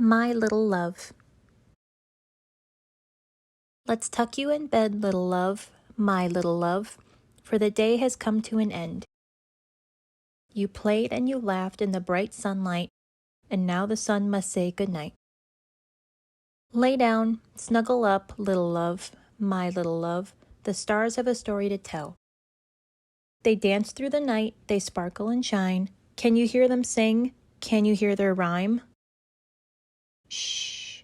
My little love. Let's tuck you in bed, little love, my little love, for the day has come to an end. You played and you laughed in the bright sunlight, and now the sun must say good night. Lay down, snuggle up, little love, my little love, the stars have a story to tell. They dance through the night, they sparkle and shine. Can you hear them sing? Can you hear their rhyme? Shh.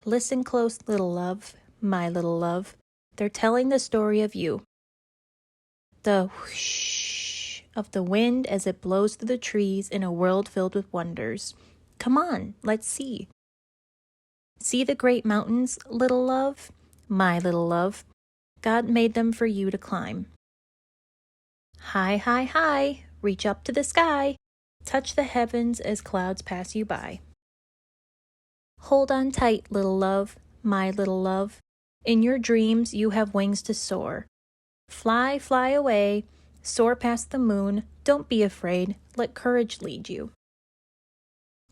Listen close, little love, my little love. They're telling the story of you. The whoosh of the wind as it blows through the trees in a world filled with wonders. Come on, let's see. See the great mountains, little love, my little love. God made them for you to climb. High, high, high, reach up to the sky. Touch the heavens as clouds pass you by. Hold on tight, little love, my little love. In your dreams, you have wings to soar. Fly, fly away, soar past the moon. Don't be afraid, let courage lead you.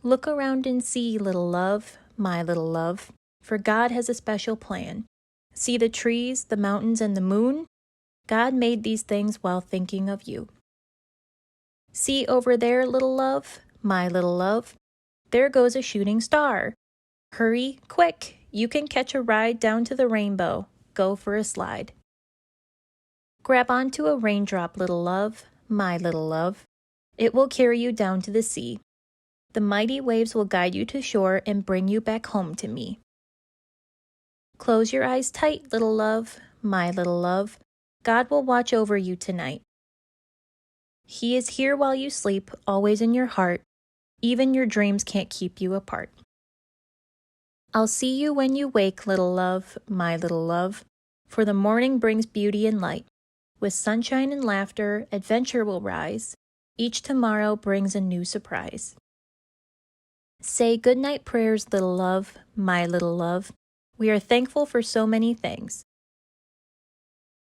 Look around and see, little love, my little love, for God has a special plan. See the trees, the mountains, and the moon? God made these things while thinking of you. See over there, little love, my little love. There goes a shooting star. Hurry, quick, you can catch a ride down to the rainbow. Go for a slide. Grab onto a raindrop, little love, my little love. It will carry you down to the sea. The mighty waves will guide you to shore and bring you back home to me. Close your eyes tight, little love, my little love. God will watch over you tonight. He is here while you sleep, always in your heart. Even your dreams can't keep you apart. I'll see you when you wake, little love, my little love, for the morning brings beauty and light. With sunshine and laughter, adventure will rise. Each tomorrow brings a new surprise. Say goodnight prayers, little love, my little love. We are thankful for so many things.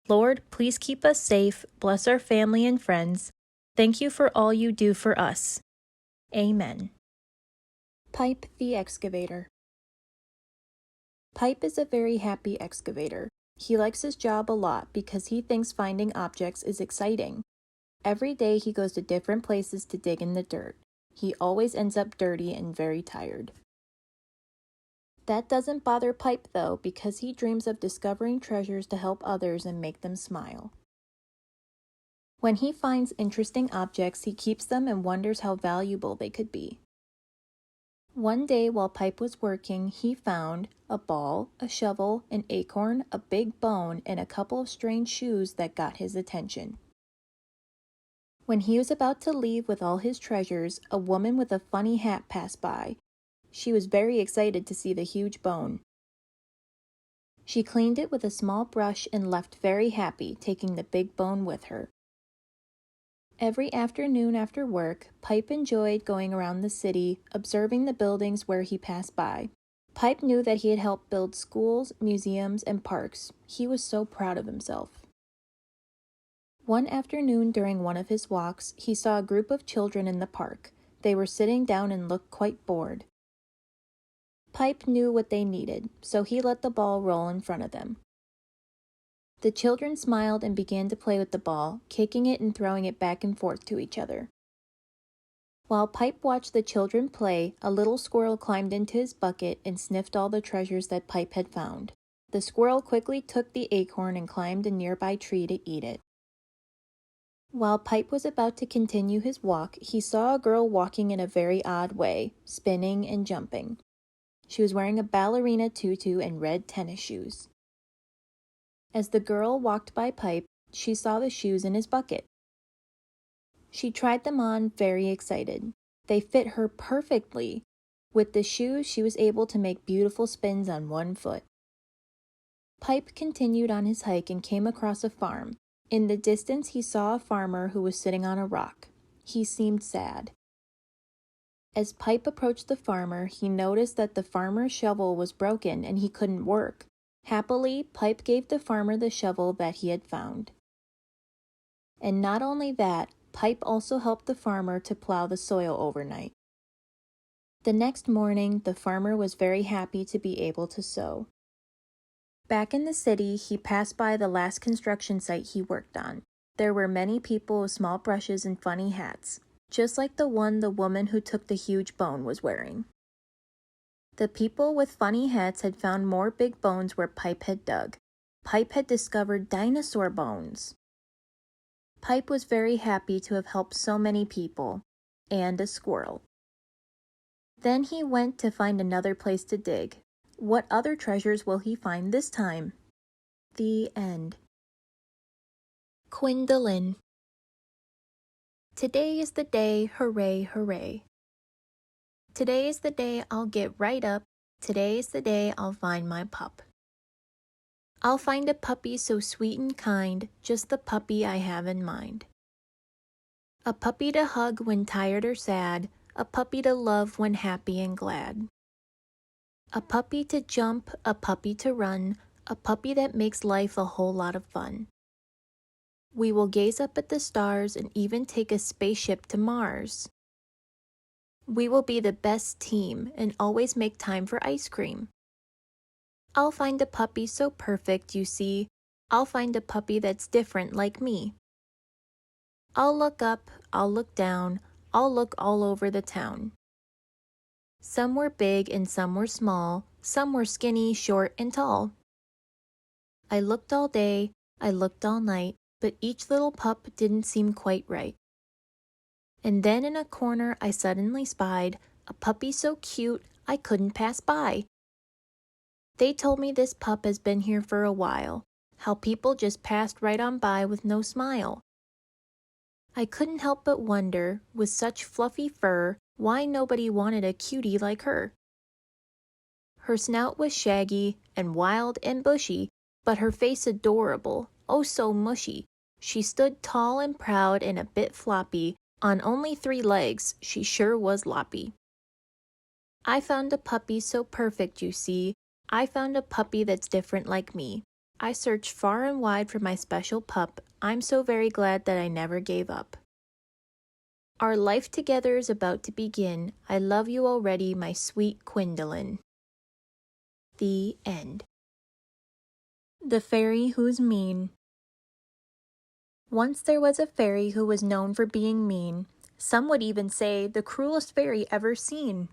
Lord, please keep us safe, bless our family and friends. Thank you for all you do for us. Amen. Pipe the excavator. Pipe is a very happy excavator. He likes his job a lot because he thinks finding objects is exciting. Every day he goes to different places to dig in the dirt. He always ends up dirty and very tired. That doesn't bother Pipe though, because he dreams of discovering treasures to help others and make them smile. When he finds interesting objects, he keeps them and wonders how valuable they could be. One day while Pipe was working, he found a ball, a shovel, an acorn, a big bone, and a couple of strange shoes that got his attention. When he was about to leave with all his treasures, a woman with a funny hat passed by. She was very excited to see the huge bone. She cleaned it with a small brush and left very happy, taking the big bone with her. Every afternoon after work, Pipe enjoyed going around the city, observing the buildings where he passed by. Pipe knew that he had helped build schools, museums, and parks. He was so proud of himself. One afternoon during one of his walks, he saw a group of children in the park. They were sitting down and looked quite bored. Pipe knew what they needed, so he let the ball roll in front of them. The children smiled and began to play with the ball, kicking it and throwing it back and forth to each other. While Pipe watched the children play, a little squirrel climbed into his bucket and sniffed all the treasures that Pipe had found. The squirrel quickly took the acorn and climbed a nearby tree to eat it. While Pipe was about to continue his walk, he saw a girl walking in a very odd way, spinning and jumping. She was wearing a ballerina tutu and red tennis shoes. As the girl walked by Pipe, she saw the shoes in his bucket. She tried them on, very excited. They fit her perfectly. With the shoes, she was able to make beautiful spins on one foot. Pipe continued on his hike and came across a farm. In the distance, he saw a farmer who was sitting on a rock. He seemed sad. As Pipe approached the farmer, he noticed that the farmer's shovel was broken and he couldn't work. Happily, Pipe gave the farmer the shovel that he had found. And not only that, Pipe also helped the farmer to plow the soil overnight. The next morning, the farmer was very happy to be able to sow. Back in the city, he passed by the last construction site he worked on. There were many people with small brushes and funny hats, just like the one the woman who took the huge bone was wearing. The people with funny hats had found more big bones where Pipe had dug. Pipe had discovered dinosaur bones. Pipe was very happy to have helped so many people, and a squirrel. Then he went to find another place to dig. What other treasures will he find this time? The end. QUINN-Da-LIN. Today is the day, hooray, hooray. Today is the day I'll get right up. Today is the day I'll find my pup. I'll find a puppy so sweet and kind, just the puppy I have in mind. A puppy to hug when tired or sad, a puppy to love when happy and glad. A puppy to jump, a puppy to run, a puppy that makes life a whole lot of fun. We will gaze up at the stars and even take a spaceship to Mars. We will be the best team and always make time for ice cream. I'll find a puppy so perfect, you see. I'll find a puppy that's different like me. I'll look up, I'll look down, I'll look all over the town. Some were big and some were small, some were skinny, short, and tall. I looked all day, I looked all night, but each little pup didn't seem quite right. And then in a corner I suddenly spied a puppy so cute I couldn't pass by. They told me this pup has been here for a while, how people just passed right on by with no smile. I couldn't help but wonder, with such fluffy fur, why nobody wanted a cutie like her. Her snout was shaggy and wild and bushy, but her face adorable, oh so mushy. She stood tall and proud and a bit floppy, on only 3 legs, she sure was loppy. I found a puppy so perfect, you see. I found a puppy that's different like me. I searched far and wide for my special pup. I'm so very glad that I never gave up. Our life together is about to begin. I love you already, my sweet QUINN-Da-LIN. The end. The Fairy Who's Mean. Once there was a fairy who was known for being mean. Some would even say the cruelest fairy ever seen.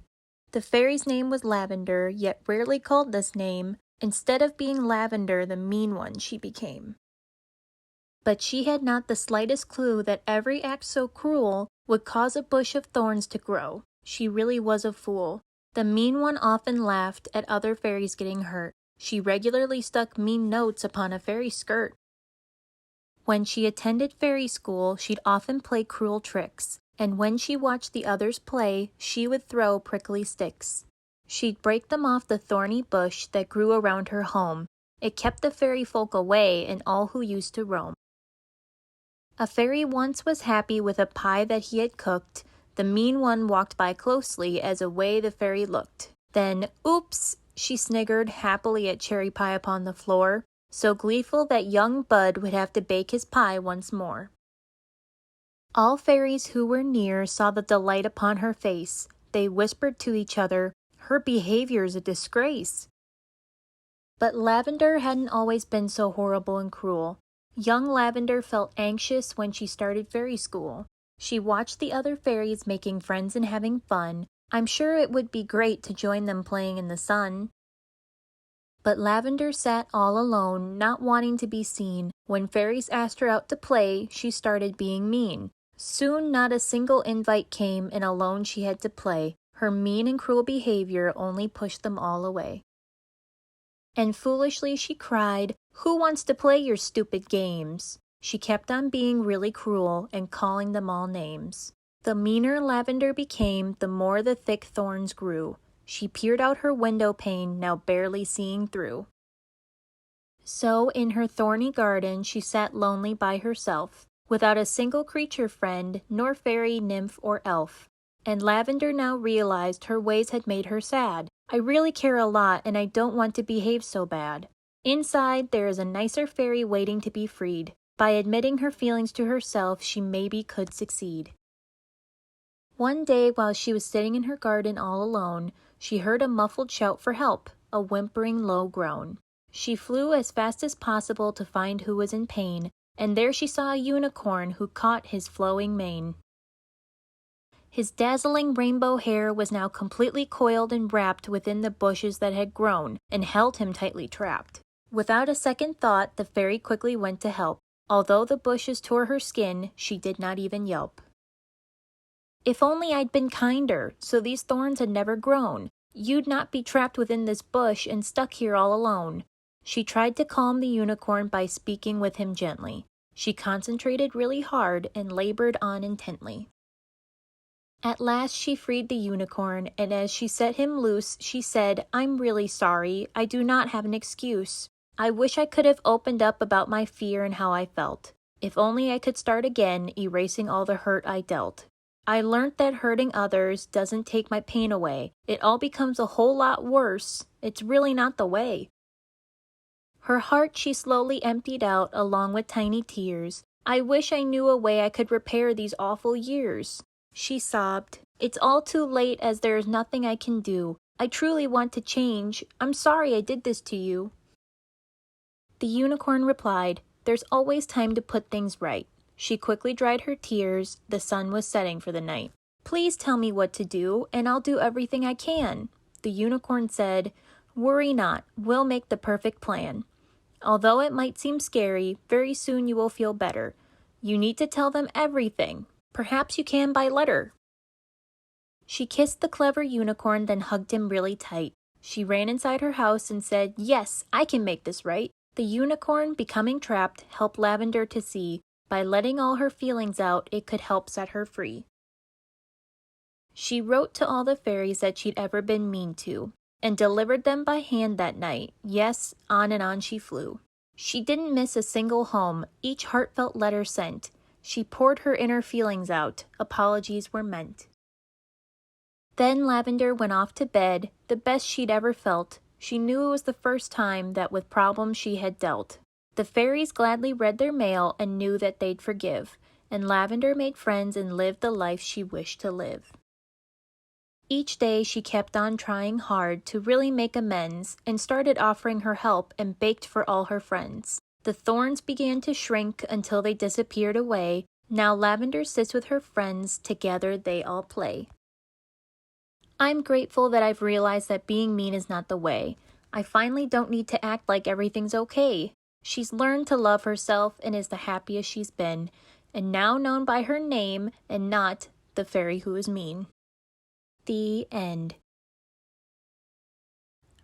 The fairy's name was Lavender, yet rarely called this name. Instead of being Lavender, the mean one she became. But she had not the slightest clue that every act so cruel would cause a bush of thorns to grow. She really was a fool. The mean one often laughed at other fairies getting hurt. She regularly stuck mean notes upon a fairy's skirt. When she attended fairy school, she'd often play cruel tricks, and when she watched the others play, she would throw prickly sticks. She'd break them off the thorny bush that grew around her home. It kept the fairy folk away and all who used to roam. A fairy once was happy with a pie that he had cooked. The mean one walked by closely as away the fairy looked. Then, oops, she sniggered happily at cherry pie upon the floor, so gleeful that young Bud would have to bake his pie once more. All fairies who were near saw the delight upon her face. They whispered to each other, "Her behavior's a disgrace." But Lavender hadn't always been so horrible and cruel. Young Lavender felt anxious when she started fairy school. She watched the other fairies making friends and having fun. I'm sure it would be great to join them playing in the sun. But Lavender sat all alone, not wanting to be seen. When fairies asked her out to play, she started being mean. Soon not a single invite came, and alone she had to play. Her mean and cruel behavior only pushed them all away. And foolishly she cried, "Who wants to play your stupid games?" She kept on being really cruel and calling them all names. The meaner Lavender became, the more the thick thorns grew. She peered out her window pane, now barely seeing through. So in her thorny garden she sat lonely by herself, without a single creature friend, nor fairy, nymph, or elf. And Lavender now realized her ways had made her sad. I really care a lot, and I don't want to behave so bad. Inside, there is a nicer fairy waiting to be freed. By admitting her feelings to herself, she maybe could succeed. One day, while she was sitting in her garden all alone, she heard a muffled shout for help, a whimpering low groan. She flew as fast as possible to find who was in pain, and there she saw a unicorn who caught his flowing mane. His dazzling rainbow hair was now completely coiled and wrapped within the bushes that had grown and held him tightly trapped. Without a second thought, the fairy quickly went to help. Although the bushes tore her skin, she did not even yelp. "If only I'd been kinder, so these thorns had never grown, you'd not be trapped within this bush and stuck here all alone." She tried to calm the unicorn by speaking with him gently. She concentrated really hard and labored on intently. At last she freed the unicorn, and as she set him loose, she said, "I'm really sorry. I do not have an excuse. I wish I could have opened up about my fear and how I felt. If only I could start again, erasing all the hurt I dealt. I learnt that hurting others doesn't take my pain away. It all becomes a whole lot worse. It's really not the way." Her heart she slowly emptied out along with tiny tears. "I wish I knew a way I could repair these awful years." She sobbed, "It's all too late as there is nothing I can do. I truly want to change. I'm sorry I did this to you." The unicorn replied, "There's always time to put things right." She quickly dried her tears. The sun was setting for the night. "Please tell me what to do, and I'll do everything I can." The unicorn said, "Worry not, we'll make the perfect plan. Although it might seem scary, very soon you will feel better. You need to tell them everything. Perhaps you can by letter." She kissed the clever unicorn, then hugged him really tight. She ran inside her house and said, "Yes, I can make this right." The unicorn, becoming trapped, helped Lavender to see, by letting all her feelings out, it could help set her free. She wrote to all the fairies that she'd ever been mean to, and delivered them by hand that night. Yes, on and on she flew. She didn't miss a single home, each heartfelt letter sent. She poured her inner feelings out, apologies were meant. Then Lavender went off to bed, the best she'd ever felt. She knew it was the first time that with problems she had dealt. The fairies gladly read their mail and knew that they'd forgive, and Lavender made friends and lived the life she wished to live. Each day she kept on trying hard to really make amends, and started offering her help and baked for all her friends. The thorns began to shrink until they disappeared away. Now Lavender sits with her friends, together they all play. I'm grateful that I've realized that being mean is not the way. I finally don't need to act like everything's okay. She's learned to love herself and is the happiest she's been, and now known by her name and not the fairy who is mean. The end.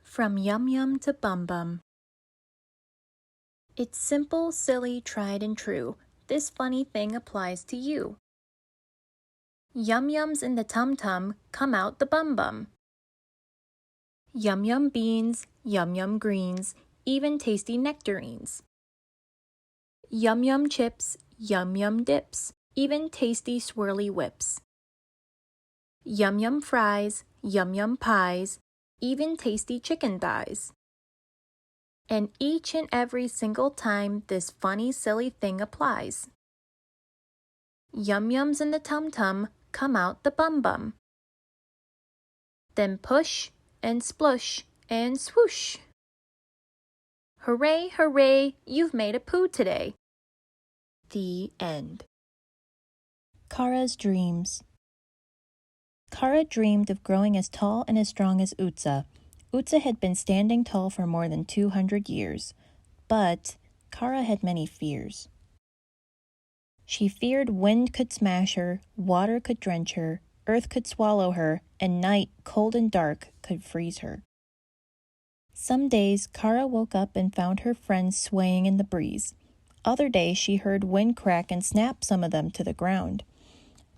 From Yum Yum to Bum Bum. It's simple, silly, tried and true. This funny thing applies to you. Yum Yums in the Tum Tum, come out the Bum Bum. Yum Yum beans, Yum Yum greens, even tasty nectarines. Yum Yum chips, Yum Yum dips, even tasty swirly whips. Yum Yum fries, Yum Yum pies, even tasty chicken thighs. And each and every single time this funny silly thing applies. Yum Yums in the Tum Tum, come out the Bum Bum. Then push and splush and swoosh. Hooray, hooray, you've made a poo today. The end. Kara's dreams. Kara dreamed of growing as tall and as strong as 𝗬𝗀. 𝗬𝗀 had been standing tall for more than 200 years, but Kara had many fears. She feared wind could smash her, water could drench her, earth could swallow her, and night, cold and dark, could freeze her. Some days, Kara woke up and found her friends swaying in the breeze. Other days, she heard wind crack and snap some of them to the ground.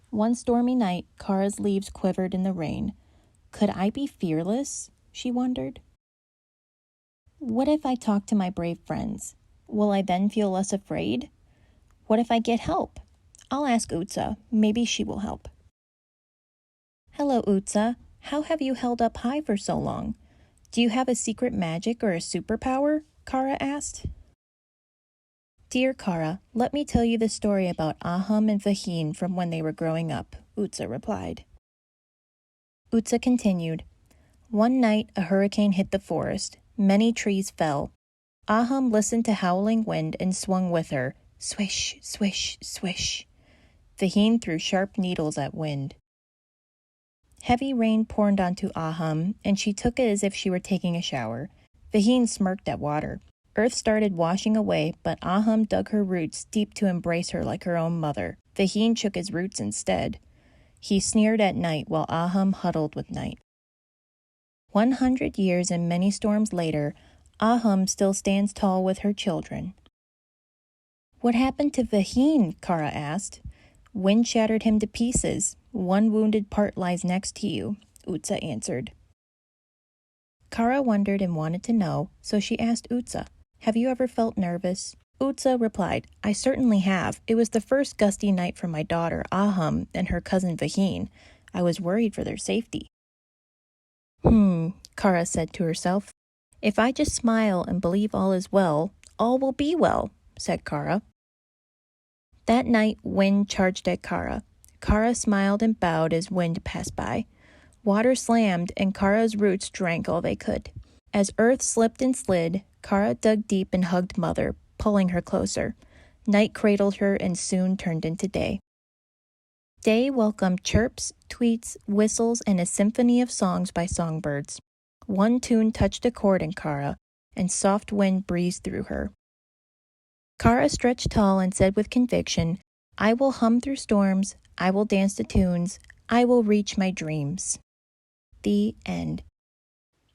One stormy night, Kara's leaves quivered in the rain. Could I be fearless? She wondered. What if I talk to my brave friends? Will I then feel less afraid? What if I get help? I'll ask 𝗬𝗀. Maybe she will help. Hello, 𝗬𝗀. How have you held up high for so long? Do you have a secret magic or a superpower? Kara asked. Dear Kara, let me tell you the story about Ahum and Fahim from when they were growing up, 𝗬𝗀 replied. 𝗬𝗀cie continued. One night, a hurricane hit the forest. Many trees fell. 𝗕𝗢 listened to howling wind and swung with her. Swish, swish, swish. 𝗕cie threw sharp needles at wind. Heavy rain poured onto 𝗕𝗢, and she took it as if she were taking a shower. 𝗕cie smirked at water. Earth started washing away, but 𝗕𝗢 dug her roots deep to embrace her like her own mother. 𝗕cie shook his roots instead. He sneered at night while 𝗕𝗢 huddled with night. 100 years and many storms later, 𝗕𝗢 still stands tall with her children. What happened to 𝗕cie? 𝗬𝗲 asked. Wind shattered him to pieces. One wounded part lies next to you, 𝗬𝗀cie answered. 𝗬𝗲 wondered and wanted to know, so she asked 𝗬𝗀cie, have you ever felt nervous? 𝗬𝗀cie replied, I certainly have. It was the first gusty night for my daughter, 𝗕𝗢, and her cousin 𝗕cie. I was worried for their safety. 𝗬𝗲 said to herself. If I just smile and believe all is well, all will be well, said 𝗬𝗲. That night, wind charged at 𝗬𝗲. 𝗬𝗲 smiled and bowed as wind passed by. Water slammed, and 𝗬𝗲's roots drank all they could. As earth slipped and slid, 𝗬𝗲 dug deep and hugged Mother, pulling her closer. Night cradled her and soon turned into day. Day welcomed chirps, tweets, whistles, and a symphony of songs by songbirds. One tune touched a chord in 𝗬𝗲, and soft wind breezed through her. 𝗬𝗲 stretched tall and said with conviction, I will hum through storms, I will dance to tunes, I will reach my dreams. The end.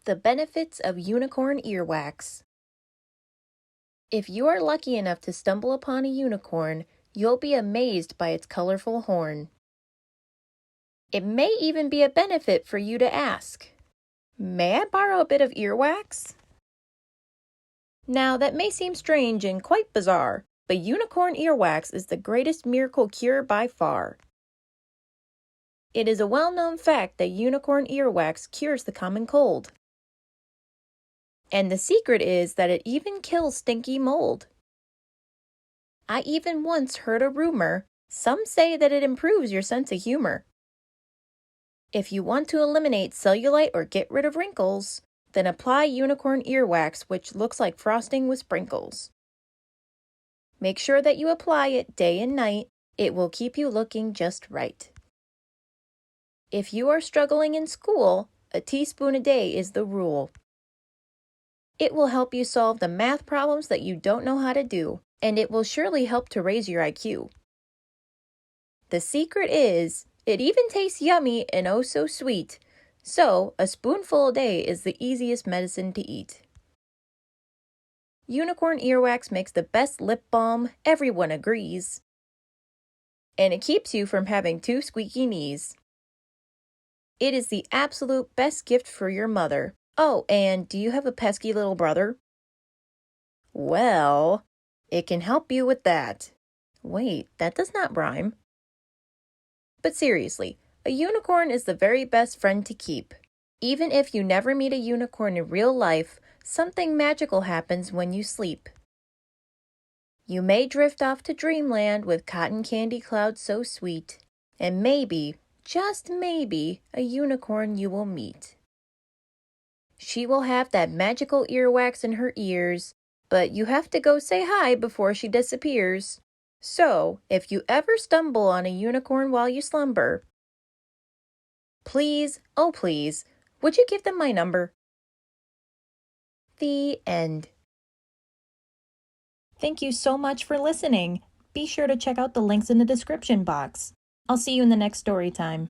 The benefits of unicorn earwax. If you are lucky enough to stumble upon a unicorn, you'll be amazed by its colorful horn. It may even be a benefit for you to ask, may I borrow a bit of earwax? Now, that may seem strange and quite bizarre, but unicorn earwax is the greatest miracle cure by far. It is a well-known fact that unicorn earwax cures the common cold. And the secret is that it even kills stinky mold. I even once heard a rumor, some say that it improves your sense of humor. If you want to eliminate cellulite or get rid of wrinkles, then apply unicorn earwax, which looks like frosting with sprinkles. Make sure that you apply it day and night. It will keep you looking just right. If you are struggling in school, a teaspoon a day is the rule. It will help you solve the math problems that you don't know how to do, and it will surely help to raise your IQ. The secret is, it even tastes yummy and oh so sweet. So, a spoonful a day is the easiest medicine to eat. Unicorn earwax makes the best lip balm, everyone agrees. And it keeps you from having two squeaky knees. It is the absolute best gift for your mother. Oh, and do you have a pesky little brother? Well, it can help you with that. Wait, that does not rhyme. But seriously, a unicorn is the very best friend to keep. Even if you never meet a unicorn in real life, something magical happens when you sleep. You may drift off to dreamland with cotton candy clouds so sweet, and maybe, just maybe, a unicorn you will meet. She will have that magical earwax in her ears, but you have to go say hi before she disappears. So, if you ever stumble on a unicorn while you slumber, please, oh please, would you give them my number? The end. Thank you so much for listening. Be sure to check out the links in the description box. I'll see you in the next story time.